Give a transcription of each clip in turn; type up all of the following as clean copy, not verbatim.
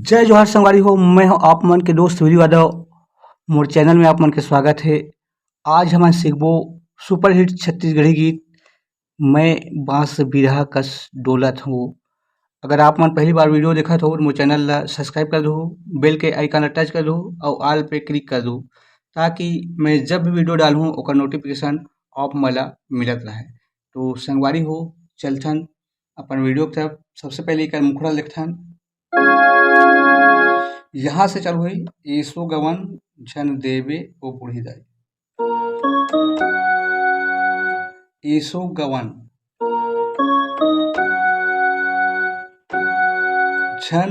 जय जोहार संगवारी हो। मैं हूँ आप मन के दोस्त वीरू यादव। मोर चैनल में आप मन के स्वागत है। आज हम सीखबो सुपरहिट छत्तीसगढ़ी गीत मैं बांस बिरहा कस डोलत हूँ। अगर आप मन पहली बार वीडियो देखत हो मोर चैनल ला सब्सक्राइब कर दो, बेल के आइकन ला टच कर दो और ऑल पे क्लिक कर दो ताकि मैं जब भी वीडियो डालूँ ओकर नोटिफिकेशन आप मला मिलत रहे। तो संगवारी हो चलथन अपन वीडियो की तरफ। सबसे पहले एकर मुखड़ा लिखथन। यहाँ से चालू हुई ईसो गवन झन देवे ओ बूढ़ी दाई। ईसो गवन झन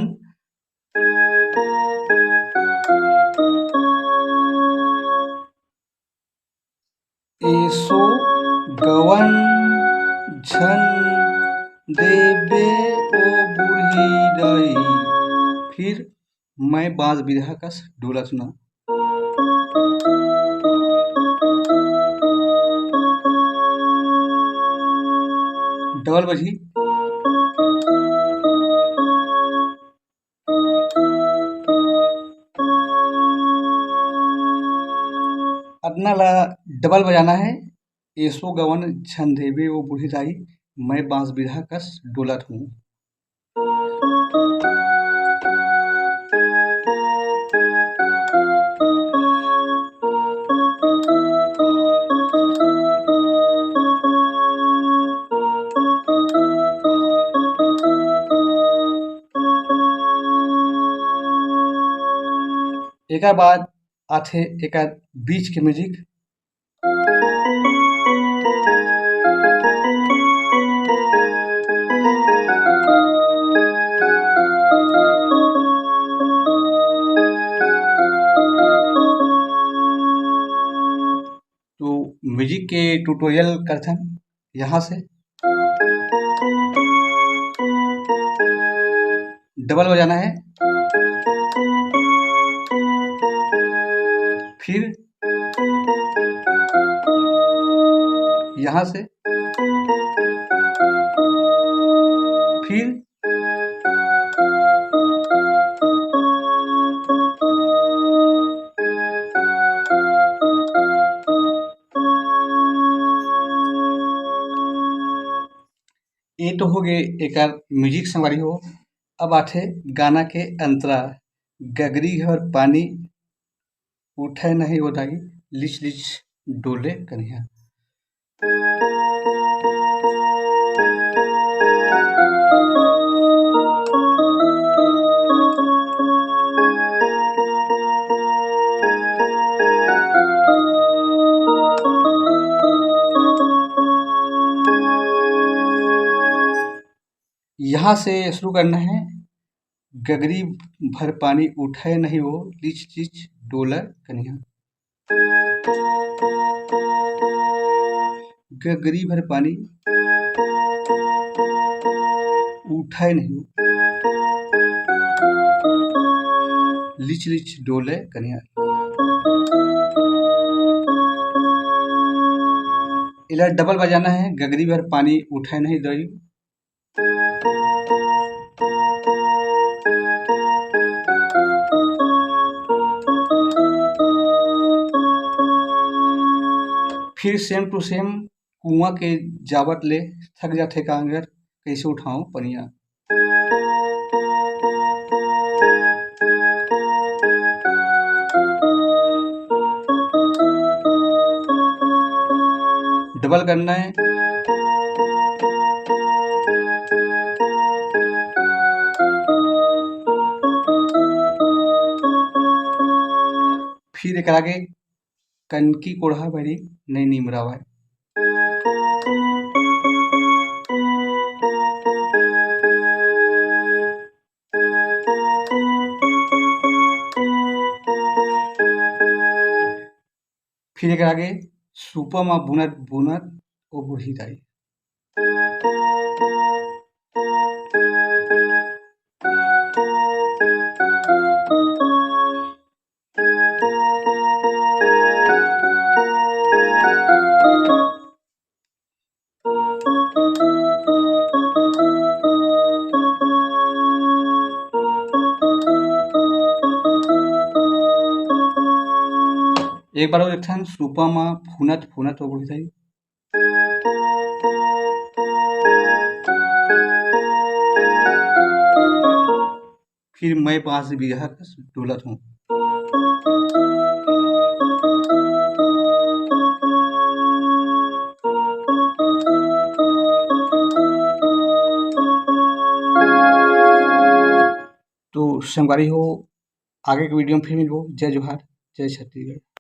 ईसो गवन झन देवे ओ बूढ़ी दाई। फिर मैं बांस बिरहा कस डोला सुना। डबल बजी अपना ला डबल बजाना है। एसो गवन झन देवे वो बूढ़ी दाई, मैं बांस बिरहा कस डोलत हूँ। एकर बाद आथे एकर बीच के म्यूजिक। तो म्यूजिक के ट्यूटोरियल करथन यहाँ से। डबल बजाना है, फिर यहाँ से, फिर ये तो हो गए एकर म्यूजिक संगवारी हो। अब आथे गाना के अंतरा। गगरी और पानी उठे नहीं हो दाई, लिच लिच डोले कन्हैया। यहाँ से शुरू करना है। गगरी भर पानी उठे नहीं हो, लिच लिच डोला कन्हैया। गगरी भर पानी उठे नहीं हो, लिच लिच डोले कन्हैया। इला डबल बजाना है। गगरी भर पानी उठे नहीं दई, फिर सेम टू सेम कुआं के जावत ले थक जाथे कांगर, कैसे उठाऊं पनिया। डबल करना है। फिर एक आगे कनकी कोढ़ा बड़ी नहीं निमरावा। फिर एक आगे सुपा मा बुनत बुनत ओ बूढ़ी दाई। एक बार और देखथन सुपा म फुनत फुनत हो बोलथे। फिर मैं बांस बिरहा कस डोलत हूँ। तो संगवारी हो, आगे के वीडियो में फिर मिलबो। जय जोहार, जय छत्तीसगढ़।